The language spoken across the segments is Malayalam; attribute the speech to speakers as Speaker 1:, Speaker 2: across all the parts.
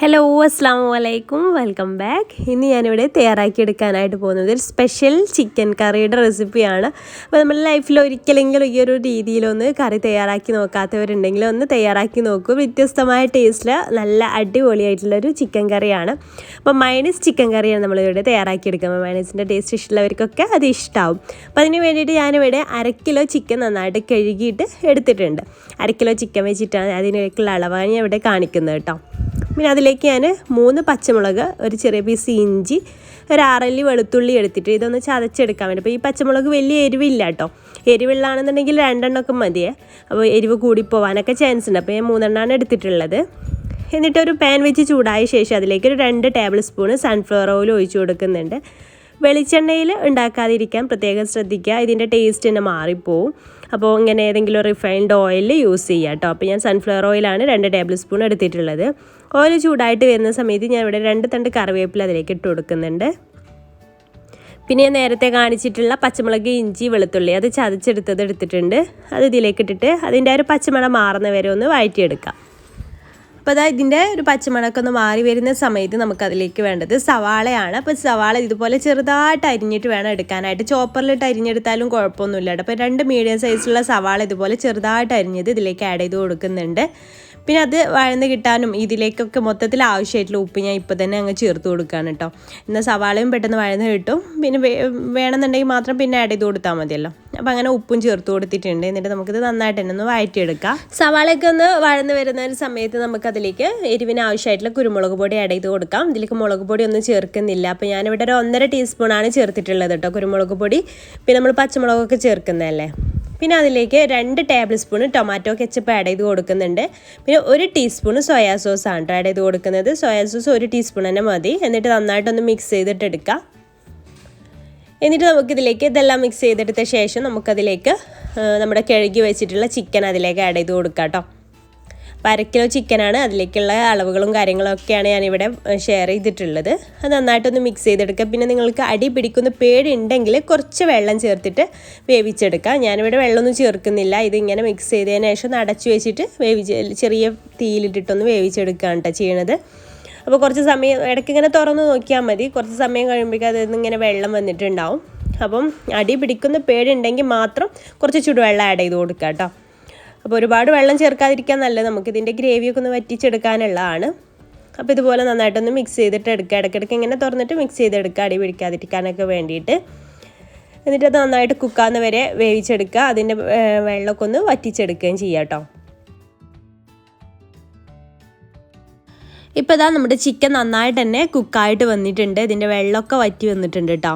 Speaker 1: ഹലോ അസ്സാമു അലൈക്കും വെൽക്കം ബാക്ക്. ഇന്ന് ഞാനിവിടെ തയ്യാറാക്കിയെടുക്കാനായിട്ട് പോകുന്നത് ഒരു സ്പെഷ്യൽ ചിക്കൻ കറിയുടെ റെസിപ്പിയാണ്. അപ്പോൾ നമ്മുടെ ലൈഫിൽ ഒരിക്കലെങ്കിലും ഈ ഒരു രീതിയിലൊന്ന് കറി തയ്യാറാക്കി നോക്കാത്തവരുണ്ടെങ്കിൽ ഒന്ന് തയ്യാറാക്കി നോക്കൂ. വ്യത്യസ്തമായ ടേസ്റ്റിൽ നല്ല അടിപൊളിയായിട്ടുള്ളൊരു ചിക്കൻ കറിയാണ്. അപ്പോൾ മയണീസ് ചിക്കൻ കറിയാണ് നമ്മളിവിടെ തയ്യാറാക്കിയെടുക്കുന്നത്. മയണീസിൻ്റെ ടേസ്റ്റ് ഇഷ്ടമുള്ളവർക്കൊക്കെ അത് ഇഷ്ടമാവും. അപ്പോൾ അതിന് വേണ്ടിയിട്ട് ഞാനിവിടെ 1/2 കിലോ ചിക്കൻ നന്നായിട്ട് കഴുകിയിട്ട് എടുത്തിട്ടുണ്ട്. 1/2 കിലോ ചിക്കൻ വെച്ചിട്ടാണ് അതിനേക്കുള്ള അളവാണ് ഞാൻ ഇവിടെ കാണിക്കുന്നത് കേട്ടോ. പിന്നെ അതിലേക്ക് ഞാൻ 3 പച്ചമുളക്, ഒരു ചെറിയ പീസ് ഇഞ്ചി, ഒരു 6 അല്ലി വെളുത്തുള്ളി എടുത്തിട്ട് ഇതൊന്ന് ചതച്ചെടുക്കാൻ വേണ്ടി. അപ്പോൾ ഈ പച്ചമുളക് വലിയ എരിവില്ല കേട്ടോ. എരിവുള്ളതാണെന്നുണ്ടെങ്കിൽ 2 എണ്ണമൊക്കെ മതിയേ. അപ്പോൾ എരിവ് കൂടിപ്പോവാനൊക്കെ ചാൻസ് ഉണ്ട്. അപ്പോൾ ഞാൻ 3 എണ്ണമാണ് എടുത്തിട്ടുള്ളത്. എന്നിട്ടൊരു പാൻ വെച്ച് ചൂടായ ശേഷം അതിലേക്ക് ഒരു 2 ടേബിൾ സ്പൂൺ സൺഫ്ലവർ ഓയിൽ ഒഴിച്ചു കൊടുക്കുന്നുണ്ട്. വെളിച്ചെണ്ണയിൽ ഉണ്ടാക്കാതിരിക്കാൻ പ്രത്യേകം ശ്രദ്ധിക്കുക, ഇതിൻ്റെ ടേസ്റ്റ് തന്നെ മാറിപ്പോവും. അപ്പോൾ ഇങ്ങനെ ഏതെങ്കിലും റിഫൈൻഡ് ഓയിൽ യൂസ് ചെയ്യുക കേട്ടോ. അപ്പോൾ ഞാൻ സൺഫ്ലവർ ഓയിലാണ് 2 ടേബിൾ സ്പൂൺ എടുത്തിട്ടുള്ളത്. ഓയിൽ ചൂടായിട്ട് വരുന്ന സമയത്ത് ഞാൻ ഇവിടെ 2 തണ്ട് കറിവേപ്പില അതിലേക്ക് ഇട്ട് കൊടുക്കുന്നുണ്ട്. പിന്നെ ഞാൻ നേരത്തെ കാണിച്ചിട്ടുള്ള പച്ചമുളക്, ഇഞ്ചി, വെളുത്തുള്ളി അത് ചതച്ചെടുത്തത് എടുത്തിട്ടുണ്ട്. അത് ഇതിലേക്ക് ഇട്ടിട്ട് അതിൻ്റെ ഒരു പച്ചമണം മാറുന്ന വരെ ഒന്ന് വഴറ്റിയെടുക്കാം. അപ്പോൾ അതാ ഇതിൻ്റെ ഒരു പച്ചമണമൊക്കെ ഒന്ന് മാറി വരുന്ന സമയത്ത് നമുക്കതിലേക്ക് വേണ്ടത് സവാളയാണ്. അപ്പോൾ സവാള ഇതുപോലെ ചെറുതായിട്ട് അരിഞ്ഞിട്ട് വേണം എടുക്കാനായിട്ട്. ചോപ്പറിലിട്ട് അരിഞ്ഞെടുത്താലും കുഴപ്പമൊന്നുമില്ല. അപ്പോൾ 2 മീഡിയം സൈസിലുള്ള സവാള ഇതുപോലെ ചെറുതായിട്ട് അരിഞ്ഞത് ഇതിലേക്ക് ആഡ് ചെയ്ത് കൊടുക്കുന്നുണ്ട്. പിന്നെ അത് വഴന്ന് കിട്ടാനും ഇതിലേക്കൊക്കെ മൊത്തത്തിൽ ആവശ്യമായിട്ടുള്ള ഉപ്പ് ഞാൻ ഇപ്പോൾ തന്നെ അങ്ങ് ചേർത്ത് കൊടുക്കുകയാണ് കേട്ടോ. എന്നാൽ സവാളയും പെട്ടെന്ന് വഴന്ന് കിട്ടും. പിന്നെ വേണമെന്നുണ്ടെങ്കിൽ മാത്രം പിന്നെ ആഡ് ചെയ്ത് കൊടുത്താൽ മതിയല്ലോ. അപ്പോൾ അങ്ങനെ ഉപ്പും ചേർത്ത് കൊടുത്തിട്ടുണ്ട്. എന്നിട്ട് നമുക്കിത് നന്നായിട്ട് തന്നെ ഒന്ന് വഴറ്റിയെടുക്കാം. സവാളയൊക്കെ ഒന്ന് വഴന്ന് വരുന്ന ഒരു സമയത്ത് നമുക്കതിലേക്ക് എരിവിന് ആവശ്യമായിട്ടുള്ള കുരുമുളക് പൊടി ആഡ് ചെയ്ത് കൊടുക്കാം. ഇതിലേക്ക് മുളക് പൊടി ഒന്നും ചേർക്കുന്നില്ല. അപ്പോൾ ഞാനിവിടെ ഒരു 1.5 ടീസ്പൂണാണ് ചേർത്തിട്ടുള്ളത് കേട്ടോ കുരുമുളക് പൊടി. പിന്നെ നമ്മൾ പച്ചമുളകൊക്കെ ചേർക്കുന്നതല്ലേ. പിന്നെ അതിലേക്ക് 2 table spoon tomato ketchup add ചെയ്ത് കൊടുക്കുന്നുണ്ട്. പിന്നെ 1 ടീസ്പൂൺ സോയാ സോസാണ് കേട്ടോ ആഡ് ചെയ്ത് കൊടുക്കുന്നത്. സോയാ സോസ് 1 ടീസ്പൂൺ തന്നെ മതി. എന്നിട്ട് നന്നായിട്ടൊന്ന് മിക്സ് ചെയ്തിട്ട് എടുക്കാം. എന്നിട്ട് നമുക്കിതിലേക്ക് ഇതെല്ലാം മിക്സ് ചെയ്തെടുത്ത ശേഷം നമുക്കതിലേക്ക് നമ്മുടെ കഴുകി വെച്ചിട്ടുള്ള ചിക്കൻ അതിലേക്ക് ആഡ് ചെയ്ത് കൊടുക്കാം കേട്ടോ. അപ്പോൾ 1/2 കിലോ ചിക്കനാണ്. അതിലേക്കുള്ള അളവുകളും കാര്യങ്ങളൊക്കെയാണ് ഞാനിവിടെ ഷെയർ ചെയ്തിട്ടുള്ളത്. അത് നന്നായിട്ടൊന്ന് മിക്സ് ചെയ്തെടുക്കുക. പിന്നെ നിങ്ങൾക്ക് അടി പിടിക്കുന്ന പേടിയുണ്ടെങ്കിൽ കുറച്ച് വെള്ളം ചേർത്തിട്ട് വേവിച്ചെടുക്കുക. ഞാനിവിടെ വെള്ളമൊന്നും ചേർക്കുന്നില്ല. ഇതിങ്ങനെ മിക്സ് ചെയ്തതിന് ശേഷം അടച്ചു വെച്ചിട്ട് ചെറിയ തീയിലിട്ടിട്ടൊന്ന് വേവിച്ചെടുക്കുകയാണ് കേട്ടോ ചെയ്യണത്. അപ്പോൾ കുറച്ച് സമയം ഇടയ്ക്ക് ഇങ്ങനെ തുറന്ന് നോക്കിയാൽ മതി. കുറച്ച് സമയം കഴിയുമ്പോഴേക്കും അതിൽ ഇങ്ങനെ വെള്ളം വന്നിട്ടുണ്ടാവും. അപ്പം അടി പിടിക്കുന്ന പേടിയുണ്ടെങ്കിൽ മാത്രം കുറച്ച് ചുടുവെള്ളം ആഡ് ചെയ്ത് കൊടുക്കുക കേട്ടോ. അപ്പോൾ ഒരുപാട് വെള്ളം ചേർക്കാതിരിക്കാൻ നല്ലത്. നമുക്കിതിൻ്റെ ഗ്രേവിയൊക്കെ ഒന്ന് വറ്റിച്ചെടുക്കാനുള്ളതാണ്. അപ്പോൾ ഇതുപോലെ നന്നായിട്ടൊന്ന് മിക്സ് ചെയ്തിട്ട് എടുക്കുക. ഇടയ്ക്കിടയ്ക്ക് ഇങ്ങനെ തുറന്നിട്ട് മിക്സ് ചെയ്തെടുക്കുക അടി പിടിക്കാതിരിക്കാനൊക്കെ വേണ്ടിയിട്ട്. എന്നിട്ട് അത് നന്നായിട്ട് കുക്കാവുന്ന വരെ വേവിച്ചെടുക്കുക. അതിൻ്റെ വെള്ളമൊക്കെ ഒന്ന് വറ്റിച്ചെടുക്കുകയും ചെയ്യാം കേട്ടോ. ഇപ്പോൾ ഇതാ നമ്മുടെ ചിക്കൻ നന്നായിട്ട് തന്നെ കുക്കായിട്ട് വന്നിട്ടുണ്ട്. ഇതിൻ്റെ വെള്ളമൊക്കെ വറ്റി വന്നിട്ടുണ്ട് കേട്ടോ.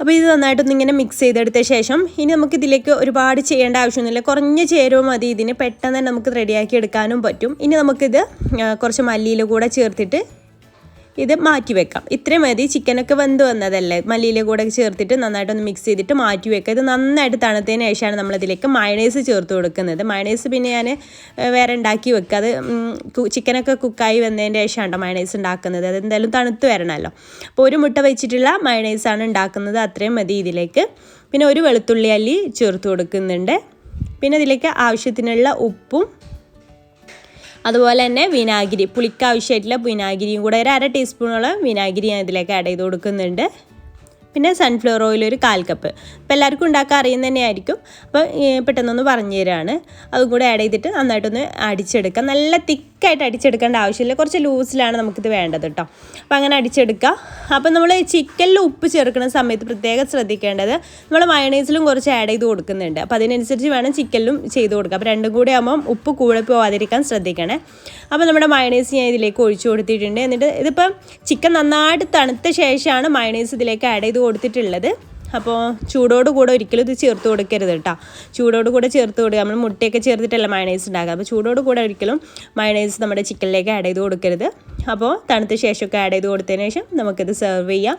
Speaker 1: അപ്പോൾ ഇത് നന്നായിട്ടൊന്ന് ഇങ്ങനെ മിക്സ് ചെയ്തെടുത്ത ശേഷം ഇനി നമുക്കിതിലേക്ക് ഒരുപാട് ചെയ്യേണ്ട ആവശ്യമൊന്നുമില്ല. കുറഞ്ഞ ചേരുവ മതി. ഇതിന് പെട്ടെന്ന് തന്നെ നമുക്ക് റെഡിയാക്കി എടുക്കാനും പറ്റും. ഇനി നമുക്കിത് കുറച്ച് മല്ലിയില കൂടെ ചേർത്തിട്ട് ഇത് മാറ്റി വെക്കാം. ഇത്രയും മതി. ചിക്കനൊക്കെ വെന്ത് വന്നതല്ലേ. മല്ലിയില കൂടെ ചേർത്തിട്ട് നന്നായിട്ടൊന്ന് മിക്സ് ചെയ്തിട്ട് മാറ്റി വെക്കുക. ഇത് നന്നായിട്ട് തണുത്തതിന് ശേഷമാണ് നമ്മളിതിലേക്ക് മയണൈസ് ചേർത്ത് കൊടുക്കുന്നത്. മയണൈസ് പിന്നെ ഞാൻ വേറെ ഉണ്ടാക്കി വെക്കുക. അത് ചിക്കനൊക്കെ കുക്കായി വന്നതിൻ്റെ ശേഷമാണ് മയണൈസ് ഉണ്ടാക്കുന്നത്. അതെന്തായാലും തണുത്ത് വരണമല്ലോ. അപ്പോൾ 1 മുട്ട വെച്ചിട്ടുള്ള മയണൈസാണ് ഉണ്ടാക്കുന്നത്. അത്രയും മതി ഇതിലേക്ക്. പിന്നെ 1 വെളുത്തുള്ളി അല്ലി ചേർത്ത് കൊടുക്കുന്നുണ്ട്. പിന്നെ ഇതിലേക്ക് ആവശ്യത്തിനുള്ള ഉപ്പും അതുപോലെ തന്നെ വിനാഗിരി, പുളിക്ക് ആവശ്യമായിട്ടുള്ള വിനാഗിരിയും കൂടെ ഒരു 1/2 ടീസ്പൂണോളം വിനാഗിരി ഞാൻ ഇതിലേക്ക് ആഡ് ചെയ്ത് കൊടുക്കുന്നുണ്ട്. പിന്നെ സൺഫ്ലവർ ഓയിൽ ഒരു 1/4 കപ്പ്. അപ്പോൾ എല്ലാവർക്കും ഉണ്ടാക്കാൻ അറിയുന്ന തന്നെയായിരിക്കും. അപ്പോൾ പെട്ടെന്നൊന്ന് പറഞ്ഞു തരാണ്. അതും കൂടെ ആഡ് ചെയ്തിട്ട് നന്നായിട്ടൊന്ന് അടിച്ചെടുക്കാം. നല്ല തിക്കായിട്ട് അടിച്ചെടുക്കേണ്ട ആവശ്യമില്ല. കുറച്ച് ലൂസിലാണ് നമുക്കിത് വേണ്ടത് കേട്ടോ. അപ്പോൾ അങ്ങനെ അടിച്ചെടുക്കുക. അപ്പോൾ നമ്മൾ ചിക്കനിൽ ഉപ്പ് ചേർക്കുന്ന സമയത്ത് പ്രത്യേകം ശ്രദ്ധിക്കേണ്ടത് നമ്മൾ മയണൈസിലും കുറച്ച് ആഡ് ചെയ്ത് കൊടുക്കുന്നുണ്ട്. അപ്പോൾ അതിനനുസരിച്ച് വേണം ചിക്കനിലും ചെയ്ത് കൊടുക്കുക. അപ്പോൾ രണ്ടും കൂടി ആകുമ്പം ഉപ്പ് കൂടെ പോവാതിരിക്കാൻ ശ്രദ്ധിക്കണേ. അപ്പോൾ നമ്മുടെ മയണൈസ് ഞാൻ ഇതിലേക്ക് ഒഴിച്ചു കൊടുത്തിട്ടുണ്ട്. എന്നിട്ട് ഇതിപ്പം ചിക്കൻ നന്നായിട്ട് തണുത്ത ശേഷമാണ് മയണൈസ് ഇതിലേക്ക് ആഡ് ചെയ്ത് കൊടുത്തിട്ടുള്ളത്. അപ്പോൾ ചൂടോട് കൂടെ ഒരിക്കലും ഇത് ചേർത്ത് കൊടുക്കരുത് കേട്ടോ. ചൂടോട് കൂടെ ചേർത്ത് കൊടുക്കുക. നമ്മൾ മുട്ടയൊക്കെ ചേർത്തിട്ടല്ല മയണൈസ് ഉണ്ടാക്കുക. അപ്പോൾ ചൂടോട് കൂടെ ഒരിക്കലും മയണൈസ് നമ്മുടെ ചിക്കനിലേക്ക് ആഡ് ചെയ്ത് കൊടുക്കരുത്. അപ്പോൾ തണുത്ത ശേഷമൊക്കെ ആഡ് ചെയ്ത് കൊടുത്തതിന് ശേഷം നമുക്കിത് സെർവ് ചെയ്യാം.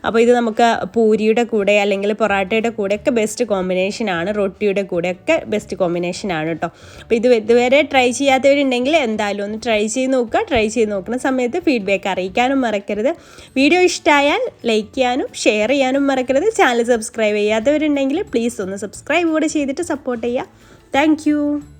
Speaker 1: അപ്പോൾ ഇത് നമുക്ക് പൂരിയുടെ കൂടെ അല്ലെങ്കിൽ പൊറാട്ടയുടെ കൂടെയൊക്കെ ബെസ്റ്റ് കോമ്പിനേഷനാണ്. റൊട്ടിയുടെ കൂടെയൊക്കെ ബെസ്റ്റ് കോമ്പിനേഷനാണ് കേട്ടോ. അപ്പോൾ ഇതുവരെ ട്രൈ ചെയ്യാത്തവരുണ്ടെങ്കിൽ എന്തായാലും ഒന്ന് ട്രൈ ചെയ്ത് നോക്കുക. ട്രൈ ചെയ്ത് നോക്കുന്ന സമയത്ത് ഫീഡ്ബാക്ക് അറിയിക്കാനും മറക്കരുത്. വീഡിയോ ഇഷ്ടമായാൽ ലൈക്ക് ചെയ്യാനും ഷെയർ ചെയ്യാനും മറക്കരുത്. ചാനൽ സബ്സ്ക്രൈബ് ചെയ്യാത്തവരുണ്ടെങ്കിൽ പ്ലീസ് ഒന്ന് സബ്സ്ക്രൈബ് കൂടെ ചെയ്തിട്ട് സപ്പോർട്ട് ചെയ്യുക. താങ്ക്